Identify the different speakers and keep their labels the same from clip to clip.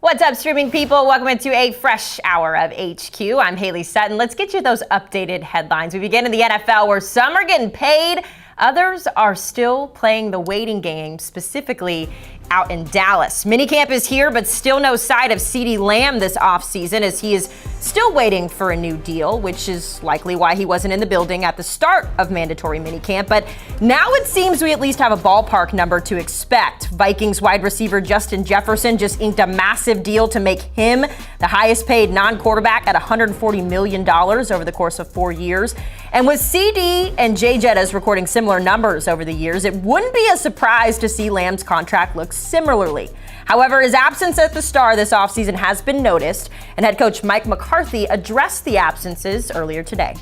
Speaker 1: What's up, streaming people? Welcome into a fresh hour of HQ. I'm Haley Sutton. Let's get you those updated headlines. We begin in the NFL, where some are getting paid, others are still playing the waiting game, specifically out in Dallas. Minicamp is here, but still no sight of CeeDee Lamb this offseason, as he is still waiting for a new deal, which is likely why he wasn't in the building at the start of mandatory minicamp. But now it seems we at least have a ballpark number to expect. Vikings wide receiver Justin Jefferson just inked a massive deal to make him the highest paid non-quarterback at $140 million over the course of 4 years. And with CeeDee and Jay Jettas recording similar numbers over the years, it wouldn't be a surprise to see Lamb's contract look similarly. However, his absence at the start this offseason has been noticed, and head coach Mike McCarthy addressed the absences earlier today.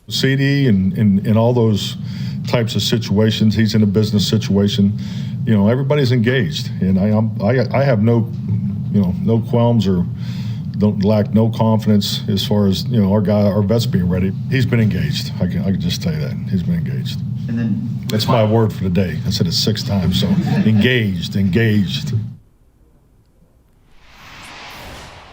Speaker 2: CeeDee and all those types of situations, he's in a business situation, everybody's engaged, and I have no qualms or don't lack no confidence as far as our vets being ready. He's been engaged. I can just tell you that he's been engaged.
Speaker 3: And then
Speaker 2: that's my word for the day. I said it 6 times, so engaged.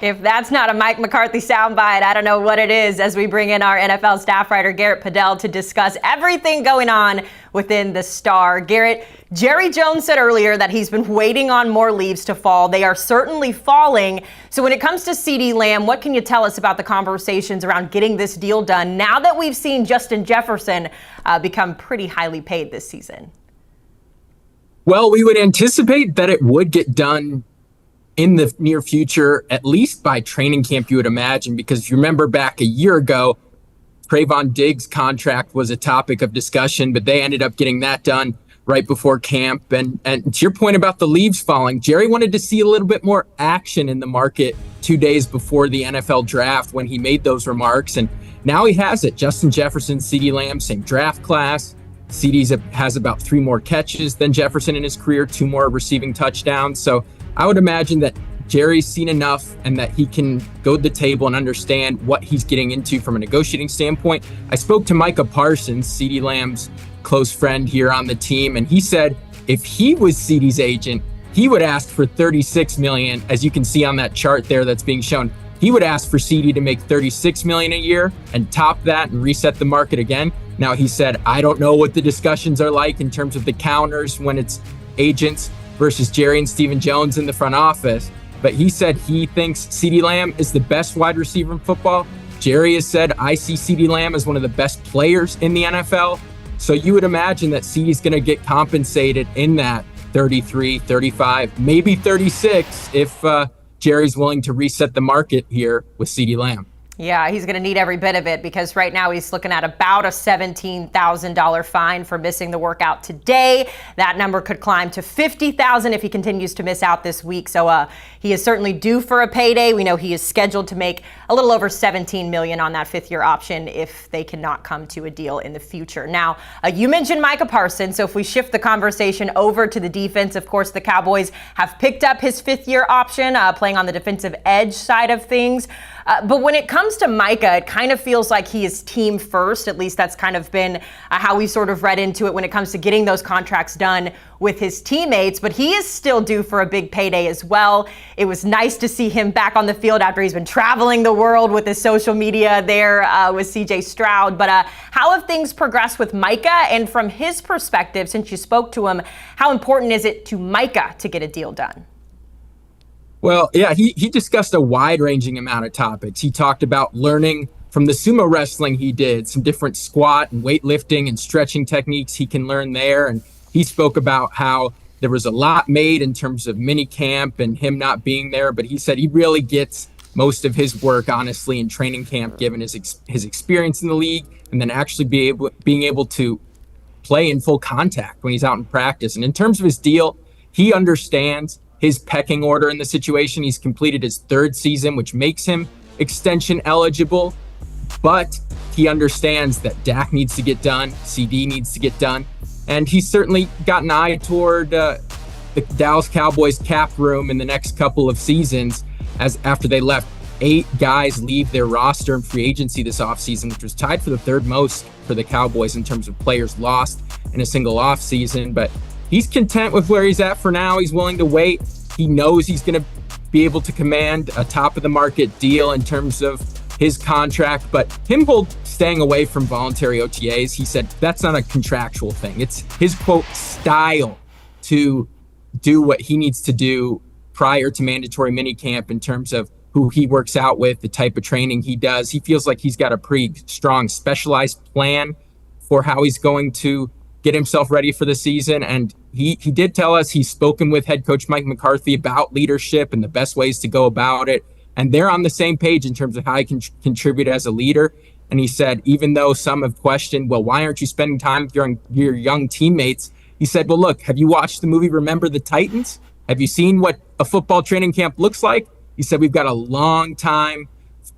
Speaker 1: If that's not a Mike McCarthy soundbite, I don't know what it is, as we bring in our NFL staff writer, Garrett Podell, to discuss everything going on within the Star. Garrett, Jerry Jones said earlier that he's been waiting on more leaves to fall. They are certainly falling. So when it comes to CeeDee Lamb, what can you tell us about the conversations around getting this deal done now that we've seen Justin Jefferson become pretty highly paid this season?
Speaker 4: Well, we would anticipate that it would get done in the near future, at least by training camp, you would imagine, because if you remember back a year ago, Trayvon Diggs' contract was a topic of discussion, but they ended up getting that done right before camp. And to your point about the leaves falling, Jerry wanted to see a little bit more action in the market 2 days before the NFL draft when he made those remarks. And now he has it. Justin Jefferson, CeeDee Lamb, same draft class. CeeDee has about 3 more catches than Jefferson in his career, 2 more receiving touchdowns. So I would imagine that Jerry's seen enough and that he can go to the table and understand what he's getting into from a negotiating standpoint. I spoke to Micah Parsons, CeeDee Lamb's close friend here on the team, and he said if he was CeeDee's agent, he would ask for $36 million, as you can see on that chart there that's being shown. He would ask for CeeDee to make $36 million a year and top that and reset the market again. Now, he said, I don't know what the discussions are like in terms of the counters when it's agents versus Jerry and Stephen Jones in the front office. But he said he thinks CeeDee Lamb is the best wide receiver in football. Jerry has said, I see CeeDee Lamb as one of the best players in the NFL. So you would imagine that CeeDee's going to get compensated in that 33, 35, maybe 36 if Jerry's willing to reset the market here with CeeDee Lamb.
Speaker 1: Yeah, he's going to need every bit of it, because right now he's looking at about a $17,000 fine for missing the workout today. That number could climb to $50,000 if he continues to miss out this week. So he is certainly due for a payday. We know he is scheduled to make a little over $17 million on that 5th-year option if they cannot come to a deal in the future. Now, you mentioned Micah Parsons, so if we shift the conversation over to the defense, of course, the Cowboys have picked up his 5th-year option, playing on the defensive edge side of things. But when it comes to Micah, it kind of feels like he is team first. At least that's kind of been how we sort of read into it when it comes to getting those contracts done with his teammates. But he is still due for a big payday as well. It was nice to see him back on the field after he's been traveling the world with his social media there with CJ Stroud. But how have things progressed with Micah? And from his perspective, since you spoke to him, how important is it to Micah to get a deal done?
Speaker 4: Well, yeah, he discussed a wide-ranging amount of topics. He talked about learning from the sumo wrestling he did, some different squat and weightlifting and stretching techniques he can learn there. And he spoke about how there was a lot made in terms of mini camp and him not being there. But he said he really gets most of his work, honestly, in training camp, given his experience in the league, and then actually being able to play in full contact when he's out in practice. And in terms of his deal, he understands his pecking order in the situation. He's completed his 3rd season, which makes him extension eligible, but he understands that Dak needs to get done, CeeDee needs to get done, and he's certainly got an eye toward the Dallas Cowboys cap room in the next couple of seasons, as after they left 8 guys leave their roster in free agency this offseason, which was tied for the 3rd most for the Cowboys in terms of players lost in a single offseason. But he's content with where he's at for now. He's willing to wait. He knows he's going to be able to command a top of the market deal in terms of his contract, but him staying away from voluntary OTAs, he said that's not a contractual thing. It's his quote style to do what he needs to do prior to mandatory minicamp in terms of who he works out with, the type of training he does. He feels like he's got a pretty strong specialized plan for how he's going to get himself ready for the season. And he did tell us he's spoken with head coach Mike McCarthy about leadership and the best ways to go about it. And they're on the same page in terms of how he can contribute as a leader. And he said, even though some have questioned, well, why aren't you spending time with your young teammates? He said, well, look, have you watched the movie Remember the Titans? Have you seen what a football training camp looks like? He said, we've got a long time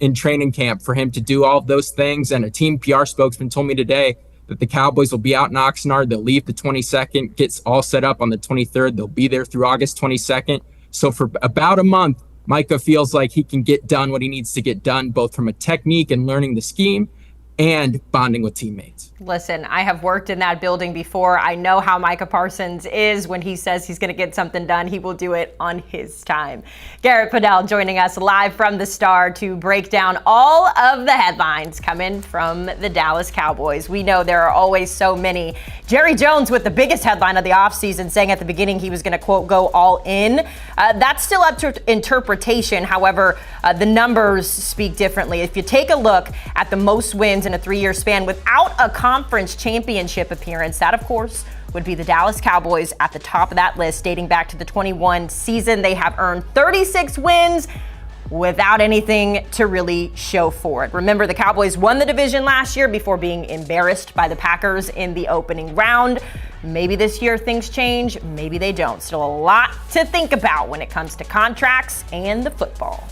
Speaker 4: in training camp for him to do all of those things. And a team PR spokesman told me today that the Cowboys will be out in Oxnard. They'll leave the 22nd, gets all set up on the 23rd. They'll be there through August 22nd. So for about a month, Micah feels like he can get done what he needs to get done, both from a technique and learning the scheme and bonding with teammates.
Speaker 1: Listen, I have worked in that building before. I know how Micah Parsons is. When he says he's going to get something done, he will do it on his time. Garrett Podell joining us live from the Star to break down all of the headlines coming from the Dallas Cowboys. We know there are always so many. Jerry Jones with the biggest headline of the offseason, saying at the beginning he was going to, quote, go all in. That's still up to interpretation. However, the numbers speak differently. If you take a look at the most wins in a 3-year span without a conference championship appearance, that, of course, would be the Dallas Cowboys at the top of that list. Dating back to the 21 season, they have earned 36 wins without anything to really show for it. Remember, the Cowboys won the division last year before being embarrassed by the Packers in the opening round. Maybe this year things change, maybe they don't. Still a lot to think about when it comes to contracts and the football.